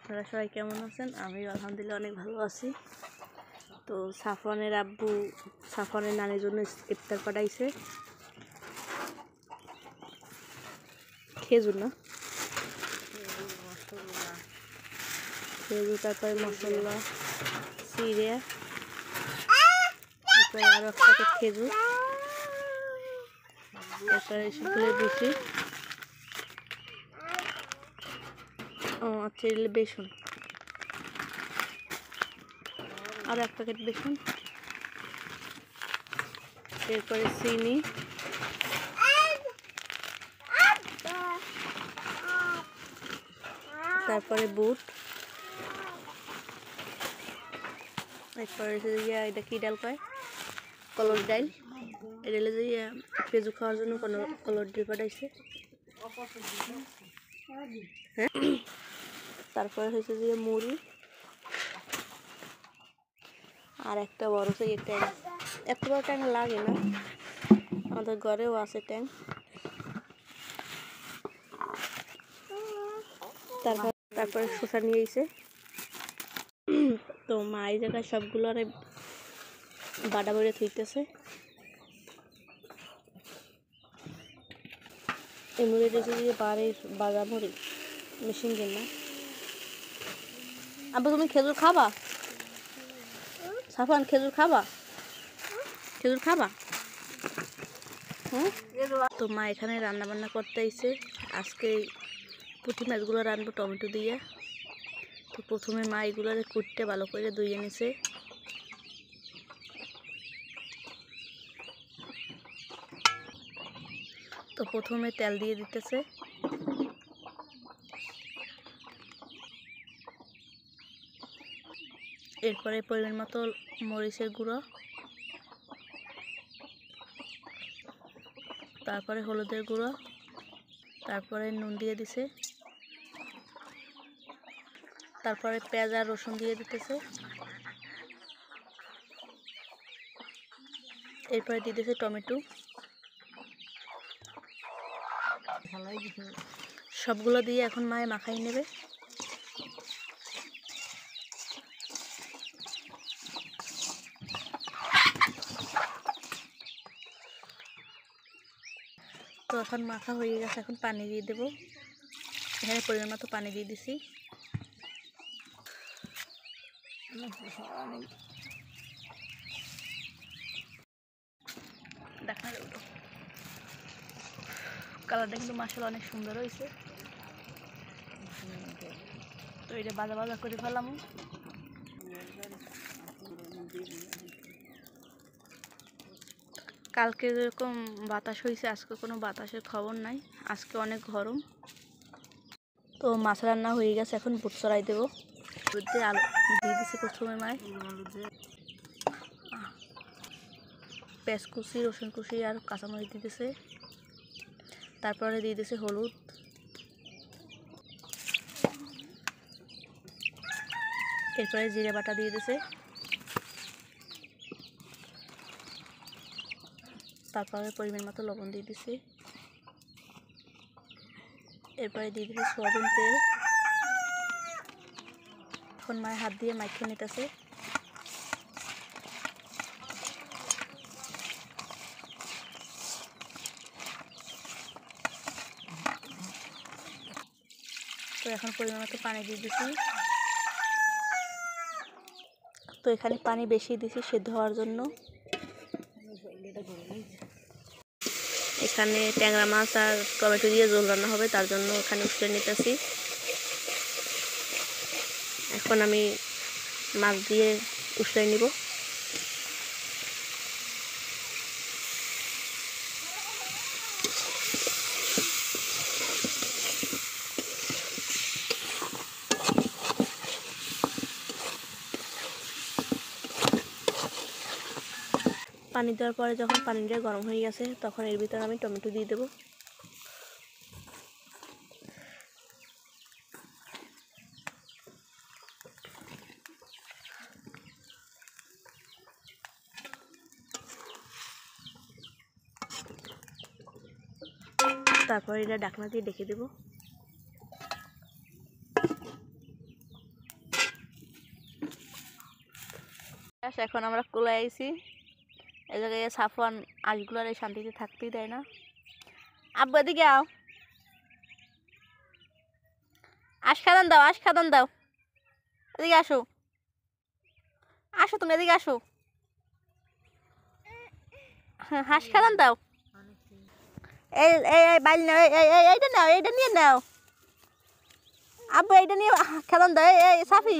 আপনারা সবাই কেমন আছেন? আমি আলহামদুলিল্লাহ অনেক ভালো আছি। তো সাফওয়ানের আব্বু সাফওয়ানের নানির জন্য ইফতার পাঠাইছে খেজুর, না খেজুর, তারপরে মশলা, চিড়ে, তারপরে আরও এক প্যাকেট খেজুর, তারপরে শুকনো বুসি, ও আচ্ছা এগুলো বেসন, আর এক প্যাকেট বেসন, এরপরে চিনি, তারপরে বুট, এরপরে এটা কি ডাল কয়, কলর ডাল, এটা যে পেঁজু খাওয়ার জন্য কোনো কলর ডাল পাঠাইছে। হ্যাঁ, তারপরে হয়েছে যে মুড়ি, আর একটা বড় সেই ট্যাং, এত বড় ট্যাং লাগে না, আমাদের ঘরেও আছে ট্যাং। তারপরে শসা নিয়ে এসে, তো মা এই জায়গায় সবগুলো আর বাটা বড়ে থইতেছে। এই মুড়ি দিয়েছে দিয়ে বাড়ির বাজা মুড়ি, মেশিন কেন না। আব্বু তুমি খেজুর খাবা? সাফওয়ান খেজুর খাবা? খেজুর খাবা? হ্যাঁ। তো মা এখানে রান্না বান্না করতে আইছে। আজকে পুঁটি মাছগুলো রান্নবো টমেটো দিয়ে। তো প্রথমে মা এগুলো কুটতে ভালো করে ধুয়ে নিছে। তো প্রথমে তেল দিয়ে দিতেছে, এরপরে পরিমাণ মতো মরিচের গুঁড়ো, তারপরে হলুদের গুঁড়ো, তারপরে নুন দিয়ে দিছে, তারপরে পেঁয়াজ আর রসুন দিয়ে দিতেছে, এরপরে দিয়ে দিতেছে টমেটো। সবগুলো দিয়ে এখন মায়ে মাখাই নেবে। তো এখন মাখা হয়ে গেছে, এখন পানি দিয়ে দেবো। এখানে পরিমাণ মতো পানি দিয়ে দিছি। দেখা যাবে, কালারটা কিন্তু মাশাআল্লাহ অনেক সুন্দর হয়েছে। তো এটা বাজা বাজা করে ফেলাম। কালকে যেরকম বাতাস হয়েছে, আজকে কোনো বাতাসের খবর নাই, আজকে অনেক গরম। তো মাছ রান্না হয়ে গেছে, এখন বুট চড়াই দেবো। আলু দিয়ে দিছে প্রথমে মায়, পেঁয়াজ কুচি, রসুন কুচি আর কাঁচামরিচ দিয়ে দিছে, তারপরে দিয়ে দিছে হলুদ, এরপরে জিরে বাটা দিয়ে দিছে, তারপরে পরিমাণ মতো লবণ দিয়ে দিছে, এরপরে দিয়ে দিছে সয়াবিন তেল। এখন মায়ের হাত দিয়ে মাখিয়ে নিতেছে। তো এখন পরিমাণ মতো পানি দিয়ে দিছি। তো এখানে পানি বেশি দিছি সেদ্ধ হওয়ার জন্য। এখানে ট্যাংরা মাছ আর টমেটো দিয়ে ঝোল রান্না হবে, তার জন্য এখানে উঠে নিতেছি। এখন আমি মাছ দিয়ে উঠে নিব। পানি দেওয়ার পরে যখন পানিটা গরম হয়ে গেছে, তখন এর ভিতরে আমি টমেটো দিয়ে দেবো। তারপর এটা ঢাকনা দিয়ে ঢেকে দেবো। এখন আমরা কোলে আইছি, এই জায়গায় সাফওয়ান আঁশগুলার এই শান্তিতে থাকতেই দেয় না। আব্বু এদিকে আও, আঁশ খাদান দাও, আঁশ খাদান দাও, এদিকে আসো, আসো তুমি এদিকে আসো, হাঁস খাদান দাও। এই এই এই বাইল নাও, এইটা নাও, এইটা নিয়ে নাও আব্বু, এইটা নিয়ে খাদান দাও। এই সাফি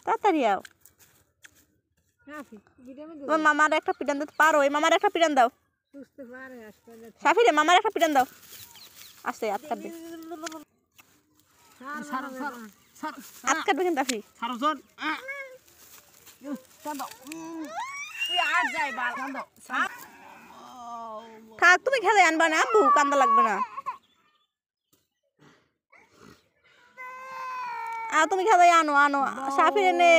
তাড়াতাড়ি আও। তোমার মামার একটা পিটান দিতে পারো, এই মামার একটা পিটান দাও। সাফি রে মামার একটা পিটান দাও, আস্তে হাত কাটবে, হাত কাটবে কিন্তু সাফি। থাক তুমি খেলে আনবা না আব্বু, কান্দা লাগবে না। তুমি খেলে আনো আনো সাফি রে নে।